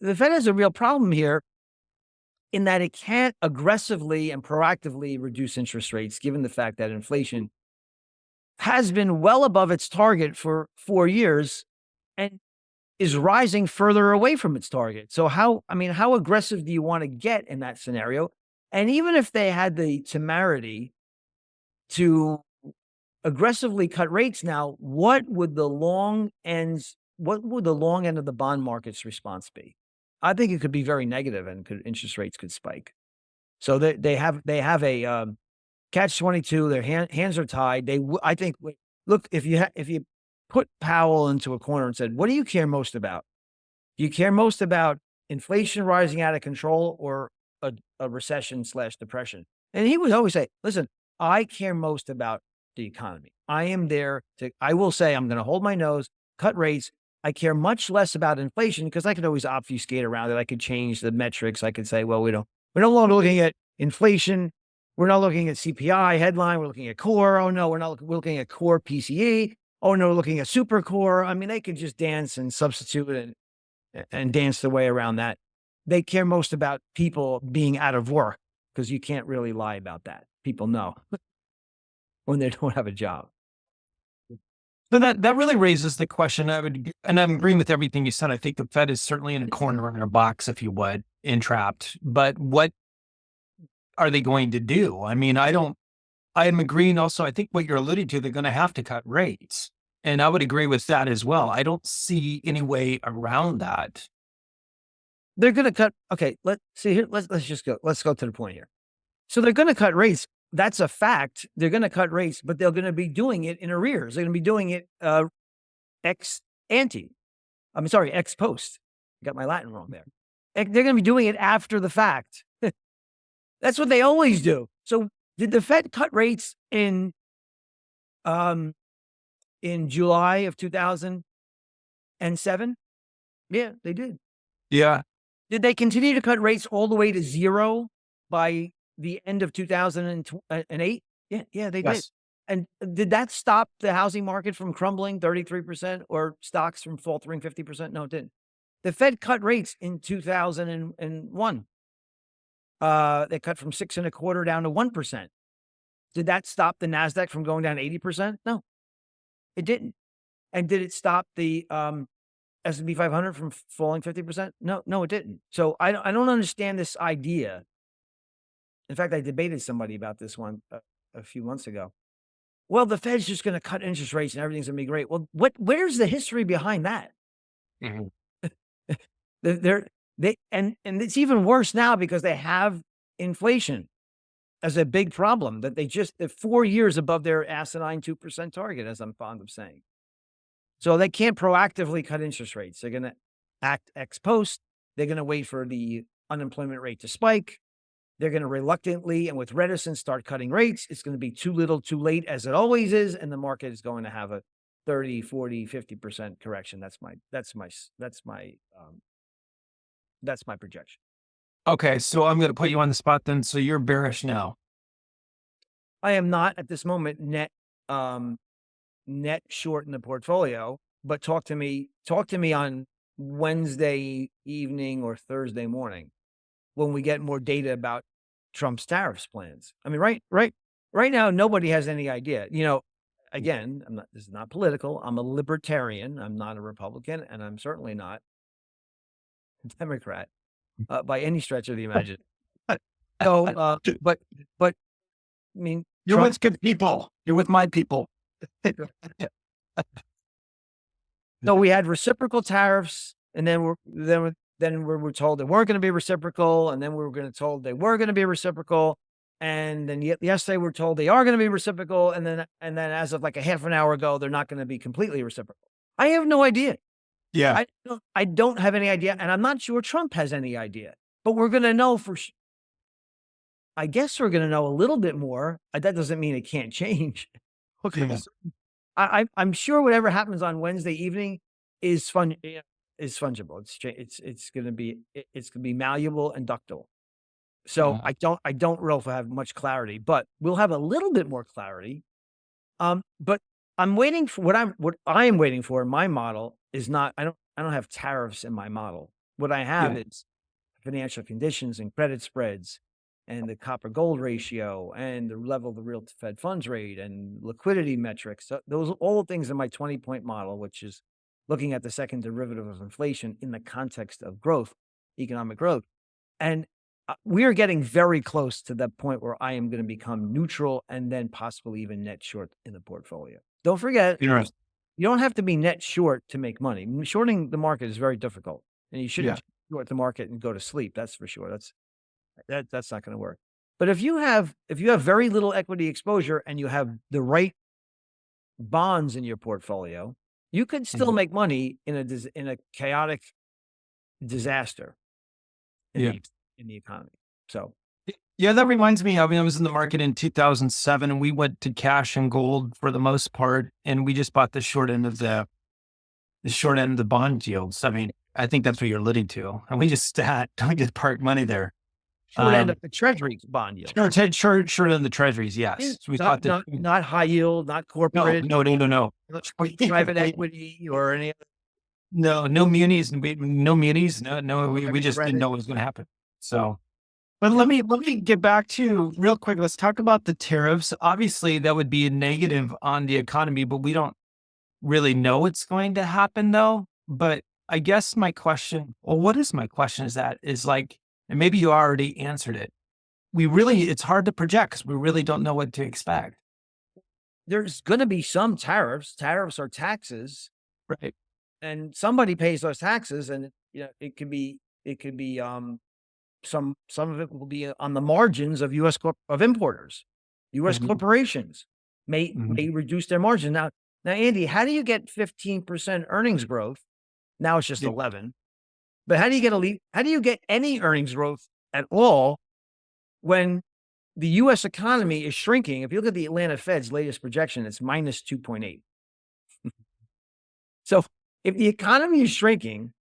the Fed has a real problem here in that it can't aggressively and proactively reduce interest rates, given the fact that inflation has been well above its target for 4 years and is rising further away from its target. So how aggressive do you want to get in that scenario? And even if they had the temerity to aggressively cut rates now, what would the long end of the bond market's response be? I think it could be very negative and interest rates could spike. So they have a catch-22. Their hands are tied. I think. Look, if you put Powell into a corner and said, "What do you care most about? Do you care most about inflation rising out of control or a recession slash depression?" And he would always say, "Listen, I care most about the economy. I will say I'm going to hold my nose, cut rates. I care much less about inflation because I could always obfuscate around it. I could change the metrics. I could say, well, we're no longer looking at inflation. We're not looking at CPI headline. We're looking at core. Oh no, we're looking at core PCE. Oh no, we're looking at super core." I mean, they could just dance and substitute and dance their way around that. They care most about people being out of work because you can't really lie about that. People know when they don't have a job. So that really raises the question. And I'm agreeing with everything you said. I think the Fed is certainly in a corner in a box, if you would, entrapped. But what are they going to do? I mean, I am agreeing also. I think what you're alluding to, they're going to have to cut rates. And I would agree with that as well. I don't see any way around that. They're going to cut. Okay, let's see here. Let's just go. Let's go to the point here. So they're going to cut rates. That's a fact. They're going to cut rates, but they're going to be doing it in arrears. They're going to be doing it ex ante. I'm sorry, ex post. Got my Latin wrong there. They're going to be doing it after the fact. That's what they always do. So did the Fed cut rates in July of 2007? Yeah, they did. Yeah. Did they continue to cut rates all the way to zero by the end of 2008? Yeah, they did. Yes. And did that stop the housing market from crumbling 33% or stocks from faltering 50%? No, it didn't. The Fed cut rates in 2001. They cut from 6.25% down to 1%. Did that stop the NASDAQ from going down 80%? No, it didn't. And did it stop the S&P 500 from falling 50%? No, it didn't. So I don't understand this idea. In fact, I debated somebody about this one a few months ago. Well, the Fed's just going to cut interest rates and everything's going to be great. Well, where's the history behind that? Mhm. And it's even worse now because they have inflation as a big problem that they're 4 years above their asinine 2% target, as I'm fond of saying. So they can't proactively cut interest rates. They're going to act ex post. They're going to wait for the unemployment rate to spike. They're going to reluctantly and with reticence start cutting rates. It's going to be too little, too late, as it always is, and the market is going to have a 30, 40, 50% correction. That's my projection. Okay, so I'm going to put you on the spot then. So you're bearish now. I am not at this moment net short in the portfolio, but talk to me on Wednesday evening or Thursday morning when we get more data about Trump's tariffs plans. I mean, right now, nobody has any idea. Again, this is not political. I'm a libertarian. I'm not a Republican, and I'm certainly not a Democrat by any stretch of the imagination. So, but I mean, You're with good people. You're with my people. So we had reciprocal tariffs, and then we were told they weren't going to be reciprocal, and then we were told they were going to be reciprocal, and then yesterday we're told they are going to be reciprocal, and then as of like a half an hour ago, they're not going to be completely reciprocal. I have no idea. Yeah. I don't have any idea, and I'm not sure Trump has any idea. But we're going to know I guess we're going to know a little bit more. That doesn't mean it can't change. Okay. I'm sure whatever happens on Wednesday evening is fungible. It's going to be malleable and ductile. So I don't really have much clarity, but we'll have a little bit more clarity. But I'm waiting for what I am waiting for in my model is not. I don't have tariffs in my model. What I have Yeah. is financial conditions and credit spreads and the copper gold ratio and the level of the real Fed funds rate and liquidity metrics. So those are all things in my 20-point model, which is looking at the second derivative of inflation in the context of growth, economic growth. And we are getting very close to that point where I am going to become neutral and then possibly even net short in the portfolio. Don't forget, Interesting. you don't have to be net short to make money. Shorting the market is very difficult, and you Yeah. shouldn't short the market and go to sleep. That's for sure. That's not going to work. But if you have very little equity exposure and you have the right bonds in your portfolio, you could still Mhm. make money in a chaotic disaster in Yeah. the economy. So Yeah, that reminds me. I mean, I was in the market in 2007, and we went to cash and gold for the most part, and we just bought the short end of the bond yields. I mean, I think that's what you're alluding to, and we just sat, we just parked money there. short end Um, of the Treasury bond yield. short end the treasuries. Yeah, Yes, we not bought the not not high yield, not no, corporate, no, no, no, no, not private equity or any no, no munis, no munis, no. We private just didn't credit. know what was going to happen. So, but let me get back to real quick. Let's talk about the tariffs. Obviously, that would be a negative on the economy, but we don't really know what's going to happen though. But I guess my question, well, what is my question is that is like, and maybe you already answered it. It's hard to project because we really don't know what to expect. There's gonna be some tariffs. Tariffs are taxes, Right. and somebody pays those taxes, and, it could be, some of it will be on the margins of US of importers. US Mhm. corporations may Mhm. reduce their margin. Now, Andy, how do you get 15% earnings growth? Now it's just Yeah. 11. But how do you get any earnings growth at all when the US economy is shrinking? If you look at the Atlanta Fed's latest projection, it's minus 2.8. So if the economy is shrinking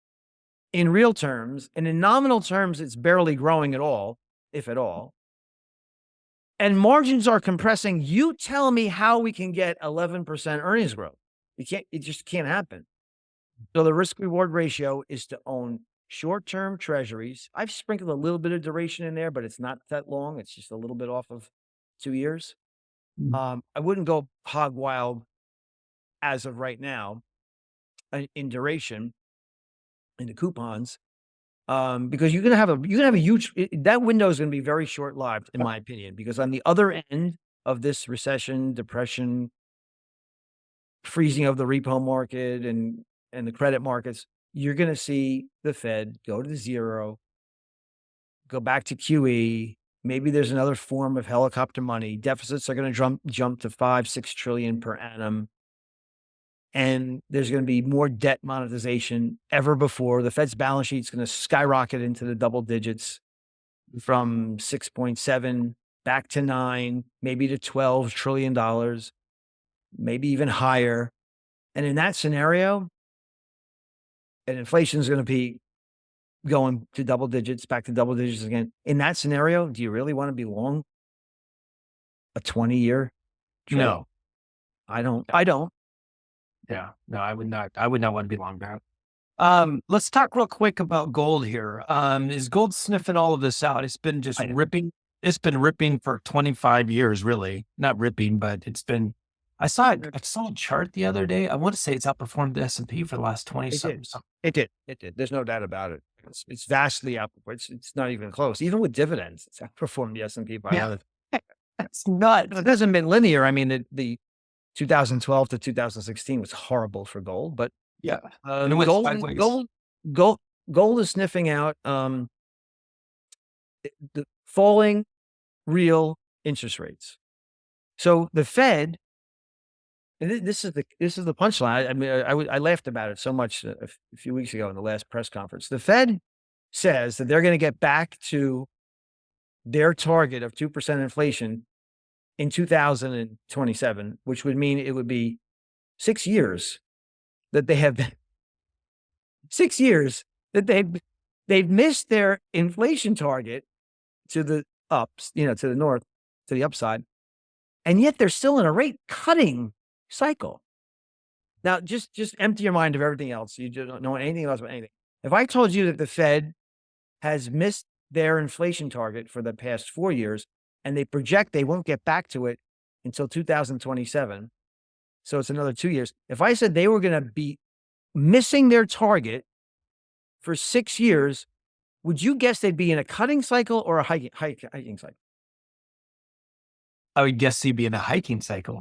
in real terms, and in nominal terms, it's barely growing at all, if at all, and margins are compressing, you tell me how we can get 11% earnings growth. It just can't happen. So the risk reward ratio is to own short-term treasuries. I've sprinkled a little bit of duration in there, but it's not that long. It's just a little bit off of 2 years. Mm. I wouldn't go hog wild as of right now in duration in the coupons. Because you're gonna have a huge that window is gonna be very short lived, in my opinion, because on the other end of this recession, depression, freezing of the repo market and the credit markets, you're gonna see the Fed go to zero, go back to QE. Maybe there's another form of helicopter money. Deficits are gonna jump to 5-6 trillion per annum. And there's going to be more debt monetization ever before. The Fed's balance sheet is going to skyrocket into the double digits from 6.7 back to 9, maybe to $12 trillion, maybe even higher. And in that scenario, and inflation is going to be going to double digits, back to double digits again. In that scenario, do you really want to be long a 20-year trade? No. I don't. Yeah. I don't. Yeah. No, I would not. I would not want to be long that. Let's talk real quick about gold here. Is gold sniffing all of this out? It's been just I don't. ripping. It's been ripping for 25 years, really. Not ripping, but it's been. I saw a chart the other day. I want to say it's outperformed the S&P for the last 20 It did. something. It did. It did. There's no doubt about it. It's vastly outperformed. It's not even close. Even with dividends, it's outperformed the S&P by Yeah, another. that's nuts. It hasn't been linear. I mean, the 2012 to 2016 was horrible for gold, but Yeah, and it went sideways. gold gold is sniffing out the falling real interest rates. So the Fed, and this is the punchline. I mean, I laughed about it so much a few weeks ago in the last press conference. The Fed says that they're going to get back to their target of 2% inflation in 2027, which would mean it would be 6 years that they have 6 years that they've missed their inflation target to the ups, to the north, to the upside, and yet they're still in a rate cutting cycle. Now, just empty your mind of everything else. You just don't know anything else about anything. If I told you that the Fed has missed their inflation target for the past 4 years, and they project they won't get back to it until 2027, so it's another 2 years. If I said they were gonna be missing their target for 6 years, would you guess they'd be in a cutting cycle or a hiking cycle? I would guess he'd be in a hiking cycle.